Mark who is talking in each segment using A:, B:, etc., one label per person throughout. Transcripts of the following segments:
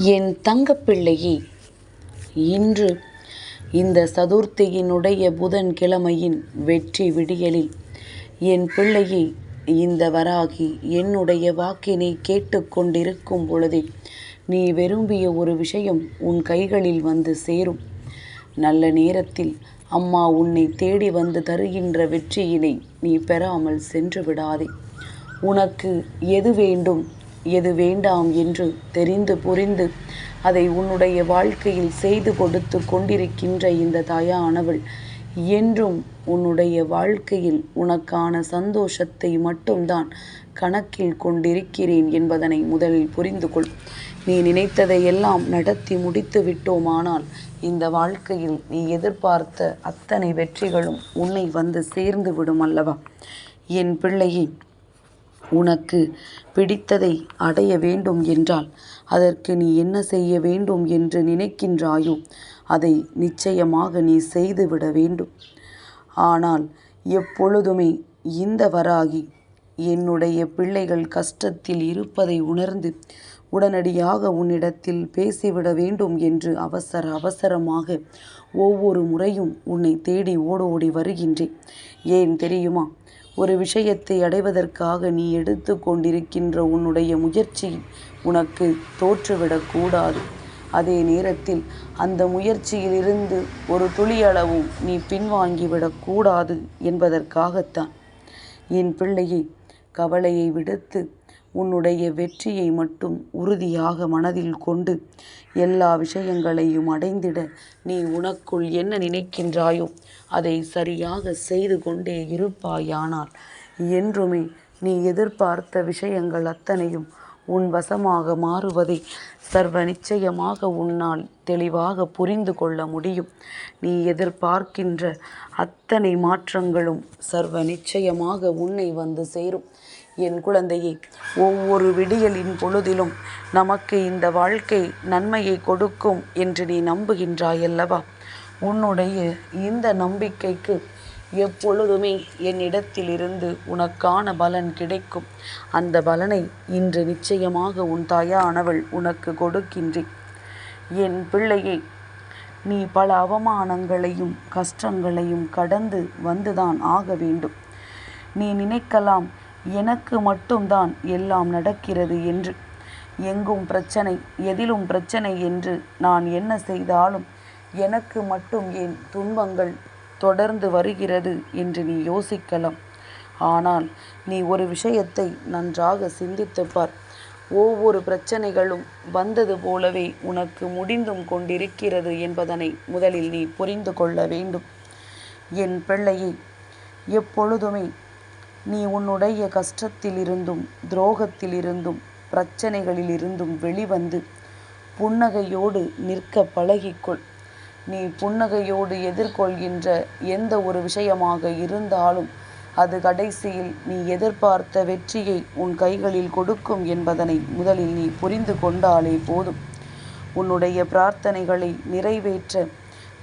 A: என் தங்கப்பிள்ளையே, இன்று இந்த சதுர்த்தியினுடைய புதன்கிழமையின் வெற்றி விடியலில் என் பிள்ளையே, இந்த வராகி என்னுடைய வாக்கினை கேட்டுக்கொண்டிருக்கும் பொழுதே நீ விரும்பிய ஒரு விஷயம் உன் கைகளில் வந்து சேரும். நல்ல நேரத்தில் அம்மா உன்னை தேடி வந்து தருகின்ற வெற்றியினை நீ பெறாமல் சென்று விடாதே. உனக்கு எது வேண்டும் எது வேண்டாம் என்று தெரிந்து புரிந்து அதை உன்னுடைய வாழ்க்கையில் செய்து கொடுத்து கொண்டிருக்கின்ற இந்த தாயானவள் என்றும் உன்னுடைய வாழ்க்கையில் உனக்கான சந்தோஷத்தை மட்டும்தான் கணக்கில் கொண்டிருக்கிறேன் என்பதனை முதலில் புரிந்து கொள். நீ நினைத்ததை எல்லாம் நடத்தி முடித்து விட்டோமானால் இந்த வாழ்க்கையில் நீ எதிர்பார்த்த அத்தனை வெற்றிகளும் உன்னை வந்து சேர்ந்து விடும் அல்லவா? என் பிள்ளையே, உனக்கு பிடித்ததை அடைய வேண்டும் என்றால் அதற்கு நீ என்ன செய்ய வேண்டும் என்று நினைக்கின்றாயோ அதை நிச்சயமாக நீ செய்துவிட வேண்டும். ஆனால் எப்பொழுதுமே இந்த வராகி என்னுடைய பிள்ளைகள் கஷ்டத்தில் இருப்பதை உணர்ந்து உடனடியாக உன்னிடத்தில் பேசிவிட வேண்டும் என்று அவசரமாக ஒவ்வொரு முறையும் உன்னை தேடி ஓடோடி வருகின்றேன். ஏன் தெரியுமா? ஒரு விஷயத்தை அடைவதற்காக நீ எடுத்து கொண்டிருக்கின்ற உன்னுடைய முயற்சி உனக்கு தோற்றுவிடக்கூடாது. அதே நேரத்தில் அந்த முயற்சியிலிருந்து ஒரு துளியளவும் நீ பின்வாங்கிவிடக்கூடாது என்பதற்காகத்தான். என் பிள்ளையை, கவலையை விடுத்து உன்னுடைய வெற்றியை மட்டும் உறுதியாக மனதில் கொண்டு எல்லா விஷயங்களையும் அடைந்திட நீ உனக்குள் என்ன நினைக்கின்றாயோ அதை சரியாக செய்து கொண்டே இருப்பாயானால் என்றுமே நீ எதிர்பார்த்த விஷயங்கள் அத்தனையும் உன் வசமாக மாறுவதை சர்வ நிச்சயமாக உன்னால் தெளிவாக புரிந்து கொள்ள முடியும். நீ எதிர்பார்க்கின்ற அத்தனை மாற்றங்களும் சர்வ நிச்சயமாக உன்னை வந்து சேரும். என் குழந்தையே, ஒவ்வொரு விடியலின் பொழுதிலும் நமக்கு இந்த வாழ்க்கை நன்மையை கொடுக்கும் என்று நீ நம்புகின்றாயல்லவா? உன்னுடைய இந்த நம்பிக்கைக்கு எப்பொழுதுமே என்னிடத்திலிருந்து உனக்கான பலன் கிடைக்கும். அந்த பலனை இன்று நிச்சயமாக உன் தாயானவள் உனக்கு கொடுக்கின்றேன். என் பிள்ளையே, நீ பல அவமானங்களையும் கஷ்டங்களையும் கடந்து வந்துதான் ஆக வேண்டும். நீ நினைக்கலாம் எனக்கு மட்டும்தான் எல்லாம் நடக்கிறது என்று. எங்கும் பிரச்சனை, எதிலும் பிரச்சனை என்று நான் என்ன செய்தாலும் எனக்கு மட்டும் ஏன் துன்பங்கள் தொடர்ந்து வருகிறது என்று நீ யோசிக்கலாம். ஆனால் நீ ஒரு விஷயத்தை நன்றாக சிந்தித்துப் பார். ஒவ்வொரு பிரச்சனைகளும் வந்தது போலவே உனக்கு முடிந்தும் கொண்டிருக்கிறது என்பதனை முதலில் நீ புரிந்து கொள்ள வேண்டும். என் பிள்ளையை, எப்பொழுதுமே நீ உன்னுடைய கஷ்டத்திலிருந்தும் துரோகத்திலிருந்தும் பிரச்சனைகளிலிருந்தும் வெளிவந்து புன்னகையோடு நிற்க பழகிக்கொள். நீ புன்னகையோடு எதிர்கொள்கின்ற எந்த ஒரு விஷயமாக இருந்தாலும் அது கடைசியில் நீ எதிர்பார்த்த வெற்றியை உன் கைகளில் கொடுக்கும் என்பதனை முதலில் நீ புரிந்து கொண்டாலே போதும். உன்னுடைய பிரார்த்தனைகளை நிறைவேற்ற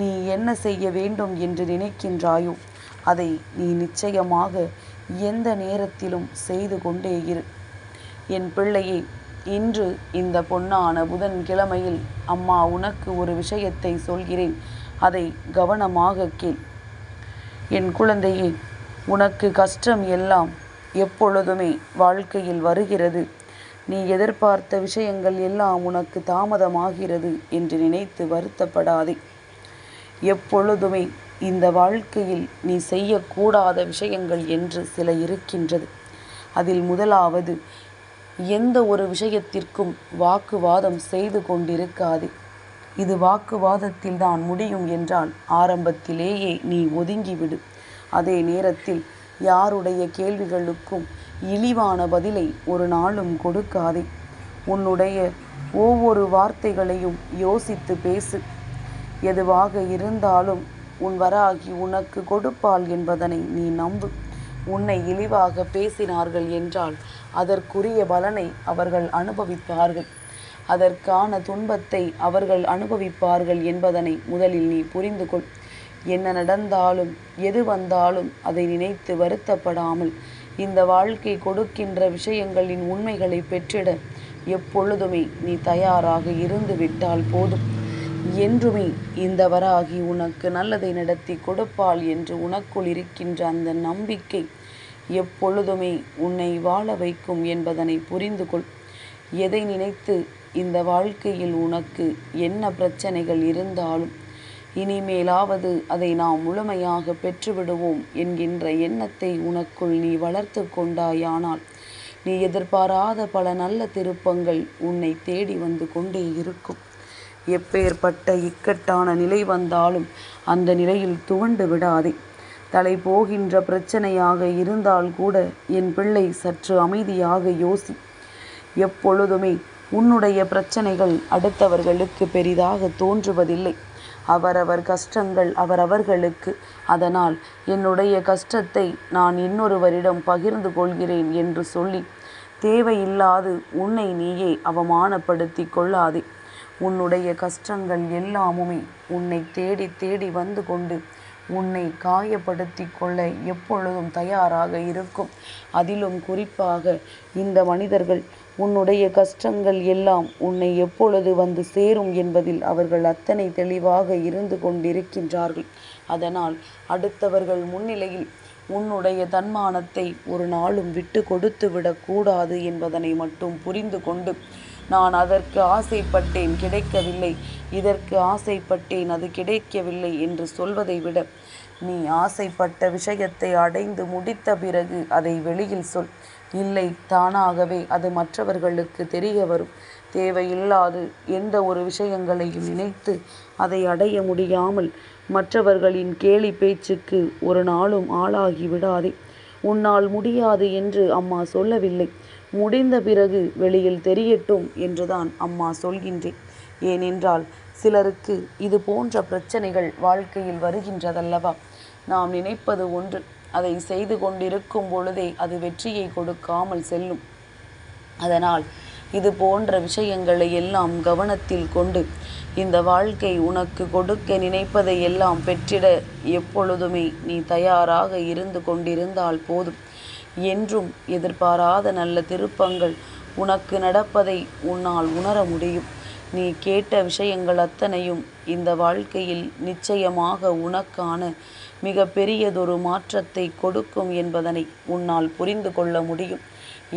A: நீ என்ன செய்ய வேண்டும் என்று நினைக்கின்றாயோ அதை நீ நிச்சயமாக எந்த நேரத்திலும் செய்து கொண்டே இரு. என் பிள்ளையே, இன்று இந்த பொன்னான புதன்கிழமையில் அம்மா உனக்கு ஒரு விஷயத்தை சொல்கிறேன். அதை கவனமாக கேள். என் குழந்தையே, உனக்கு கஷ்டம் எல்லாம் எப்பொழுதுமே வாழ்க்கையில் வருகிறது. நீ எதிர்பார்த்த விஷயங்கள் எல்லாம் உனக்கு தாமதமாகிறது என்று நினைத்து வருத்தப்படாதே. எப்பொழுதுமே இந்த வாழ்க்கையில் நீ செய்யக்கூடாத விஷயங்கள் என்று சில இருக்கின்றது. அதில் முதலாவது, எந்த ஒரு விஷயத்திற்கும் வாக்குவாதம் செய்து கொண்டிருக்காதே. இது வாக்குவாதத்தில் தான் முடியும் என்றால் ஆரம்பத்திலேயே நீ ஒதுங்கிவிடு. அதே நேரத்தில் யாருடைய கேள்விகளுக்கும் இழிவான பதிலை ஒரு நாளும் கொடுக்காதே. உன்னுடைய ஒவ்வொரு வார்த்தைகளையும் யோசித்து பேசு. எதுவாக இருந்தாலும் உன் வராகி உனக்கு கொடுப்பாள் என்பதனை நீ நம்பு. உன்னை இழிவாக பேசினார்கள் என்றால் அதற்குரிய பலனை அவர்கள் அனுபவிப்பார்கள். அதற்கான துன்பத்தை அவர்கள் அனுபவிப்பார்கள் என்பதனை முதலில் நீ புரிந்து கொள். என்ன நடந்தாலும் எது வந்தாலும் அதை நினைத்து வருத்தப்படாமல் இந்த வாழ்க்கை கொடுக்கின்ற விஷயங்களின் உண்மைகளை பெற்றிட எப்பொழுதுமே நீ தயாராக இருந்து விட்டால் போதும். என்றுமே இந்த வராகி உனக்கு நல்லதை நடத்தி கொடுப்பாள் என்று உனக்குள் இருக்கின்ற அந்த நம்பிக்கை எப்பொழுதுமே உன்னை வாழ வைக்கும் என்பதனை புரிந்து கொள். எதை நினைத்து இந்த வாழ்க்கையில் உனக்கு என்ன பிரச்சனைகள் இருந்தாலும் இனிமேலாவது அதை நாம் முழுமையாக பெற்றுவிடுவோம் என்கின்ற எண்ணத்தை உனக்குள் நீ வளர்த்து கொண்டாயானால் நீ எதிர்பாராத பல நல்ல திருப்பங்கள் உன்னை தேடி வந்து கொண்டே இருக்கும். எப்பேற்பட்ட இக்கட்டான நிலை வந்தாலும் அந்த நிலையில் துவண்டு விடாதே. தலை போகின்ற பிரச்சனையாக இருந்தால் கூட என் பிள்ளை சற்று அமைதியாக யோசி. எப்பொழுதுமே உன்னுடைய பிரச்சனைகள் அடுத்தவர்களுக்கு பெரிதாக தோன்றுவதில்லை. அவரவர் கஷ்டங்கள் அவரவர்களுக்கு. அதனால் என்னுடைய கஷ்டத்தை நான் இன்னொருவரிடம் பகிர்ந்து கொள்கிறேன் என்று சொல்லி தேவையில்லாது உன்னை நீயே அவமானப்படுத்தி கொள்ளாதே. உன்னுடைய கஷ்டங்கள் எல்லாமுமே உன்னை தேடி தேடி வந்து கொண்டு உன்னை காயப்படுத்தி கொள்ள எப்பொழுதும் தயாராக இருக்கும். அதிலும் குறிப்பாக இந்த மனிதர்கள் உன்னுடைய கஷ்டங்கள் எல்லாம் உன்னை எப்பொழுது வந்து சேரும் என்பதில் அவர்கள் அத்தனை தெளிவாக இருந்து கொண்டிருக்கின்றார்கள். அதனால் அடுத்தவர்கள் முன்னிலையில் உன்னுடைய தன்மானத்தை ஒரு நாளும் விட்டு கொடுத்து விடக்கூடாது என்பதனை மட்டும் புரிந்து கொண்டு, நான் அதற்கு ஆசைப்பட்டேன் கிடைக்கவில்லை, இதற்கு ஆசைப்பட்டேன் அது கிடைக்கவில்லை என்று சொல்வதை விட நீ ஆசைப்பட்ட விஷயத்தை அடைந்து முடித்த பிறகு அதை வெளியில் சொல். இல்லை, தானாகவே அது மற்றவர்களுக்கு தெரிய வரும். தேவையில்லாது எந்த ஒரு விஷயங்களையும் நினைத்து அதை அடைய முடியாமல் மற்றவர்களின் கேலி பேச்சுக்கு ஒரு நாளும் ஆளாகி விடாதே. உன்னால் முடியாது என்று அம்மா சொல்லவில்லை. முடிந்த பிறகு வெளியில் தெரியட்டும் என்றுதான் அம்மா சொல்கின்றேன். ஏனென்றால் சிலருக்கு இது போன்ற பிரச்சனைகள் வாழ்க்கையில் வருகின்றதல்லவா. நாம் நினைப்பது ஒன்று, அதை செய்து கொண்டிருக்கும் பொழுதே அது வெற்றியை கொடுக்காமல் செல்லும். அதனால் இது போன்ற விஷயங்களை எல்லாம் கவனத்தில் கொண்டு இந்த வாழ்க்கை உனக்கு கொடுக்க நினைப்பதை எல்லாம் பெற்றிட எப்பொழுதுமே நீ தயாராக இருந்து கொண்டிருந்தால் போதும். என்றும் எதிர்பாராத நல்ல திருப்பங்கள் உனக்கு நடப்பதை உன்னால் உணர முடியும். நீ கேட்ட விஷயங்கள் அத்தனையும் இந்த வாழ்க்கையில் நிச்சயமாக உனக்கான மிக பெரியதொரு மாற்றத்தை கொடுக்கும் என்பதனை உன்னால் புரிந்து கொள்ள முடியும்.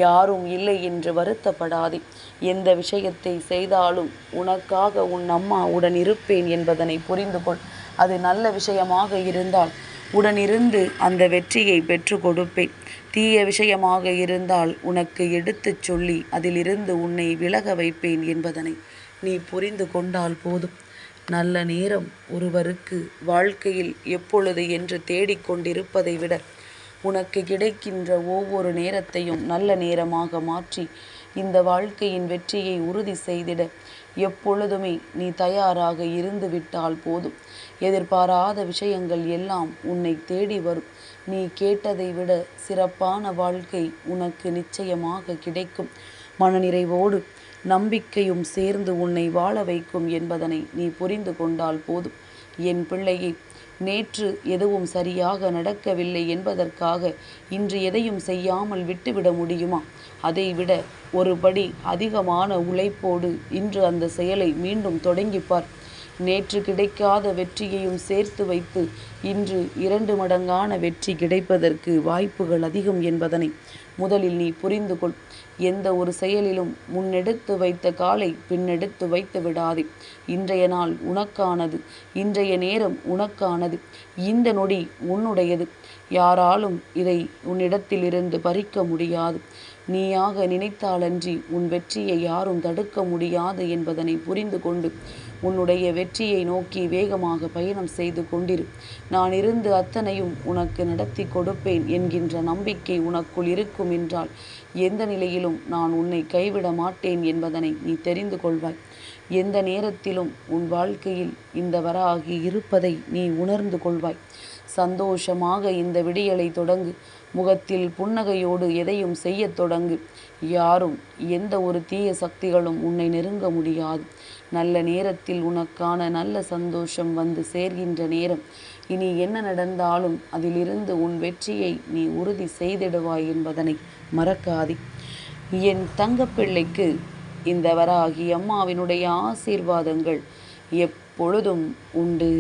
A: யாரும் இல்லை என்று வருத்தப்படாதே. எந்த விஷயத்தை செய்தாலும் உனக்காக உன் அம்மா உடன் இருப்பேன் என்பதனை புரிந்து கொள். அது நல்ல விஷயமாக இருந்தால் உடனிருந்து அந்த வெற்றியை பெற்று கொடுப்பேன். தீய விஷயமாக இருந்தால் உனக்கு எடுத்துச் சொல்லி அதிலிருந்து உன்னை விலக வைப்பேன் என்பதனை நீ புரிந்து கொண்டால் போதும். நல்ல நேரம் ஒருவருக்கு வாழ்க்கையில் எப்பொழுது என்று தேடிக்கொண்டிருப்பதை விட உனக்கு கிடைக்கின்ற ஒவ்வொரு நேரத்தையும் நல்ல நேரமாக மாற்றி இந்த வாழ்க்கையின் வெற்றியை உறுதி செய்திட எப்பொழுதுமே நீ தயாராக இருந்து விட்டால் போதும். எதிர்பாராத விஷயங்கள் எல்லாம் உன்னை தேடி வரும். நீ கேட்டதை விட சிறப்பான வாழ்க்கை உனக்கு நிச்சயமாக கிடைக்கும். மனநிறைவோடு நம்பிக்கையும் சேர்ந்து உன்னை வாழ வைக்கும் என்பதனை நீ புரிந்து கொண்டால் போதும். என் பிள்ளையே, நேற்று எதுவும் சரியாக நடக்கவில்லை என்பதற்காக இன்று எதையும் செய்யாமல் விட்டுவிட முடியுமா? அதைவிட ஒருபடி அதிகமான உழைப்போடு இன்று அந்த செயலை மீண்டும் தொடங்கிப்பார். நேற்று கிடைக்காத வெற்றியையும் சேர்த்து வைத்து இன்று 2 மடங்கான வெற்றி கிடைப்பதற்கு வாய்ப்புகள் அதிகம் என்பதனை முதலில் நீ புரிந்து கொள். எந்த ஒரு செயலிலும் முன்னெடுத்து வைத்த காலை பின்னெடுத்து வைத்து விடாதே. இன்றைய நாள் உனக்கானது, இன்றைய நேரம் உனக்கானது, இந்த நொடி உன்னுடையது. யாராலும் இதை உன்னிடத்திலிருந்து பறிக்க முடியாது. நீயாக நினைத்தாலன்றி உன் வெற்றியை யாரும் தடுக்க முடியாது என்பதனை புரிந்து கொண்டு உன்னுடைய வெற்றியை நோக்கி வேகமாக பயணம் செய்து கொண்டிரு. நான் இருந்து அத்தனையும் உனக்கு நடத்தி கொடுப்பேன் என்கின்ற நம்பிக்கை உனக்குள் இருக்கும் என்றால் எந்த நிலையிலும் நான் உன்னை கைவிட மாட்டேன் என்பதனை நீ தெரிந்து கொள்வாய். எந்த நேரத்திலும் உன் வாழ்க்கையில் இந்த வராகி இருப்பதை நீ உணர்ந்து கொள்வாய். சந்தோஷமாக இந்த விடியலை தொடங்கு. முகத்தில் புன்னகையோடு எதையும் செய்ய தொடங்கு. யாரும் எந்த ஒரு தீய சக்திகளும் உன்னை நெருங்க முடியாது. நல்ல நேரத்தில் உனக்கான நல்ல சந்தோஷம் வந்து சேர்கின்ற நேரம். இனி என்ன நடந்தாலும் அதிலிருந்து உன் வெற்றியை நீ உறுதி செய்திடுவாய் என்பதனை மறக்காதே. என் தங்கப்பிள்ளைக்கு இந்த வராகி அம்மாவினுடைய ஆசீர்வாதங்கள் எப்பொழுதும் உண்டு.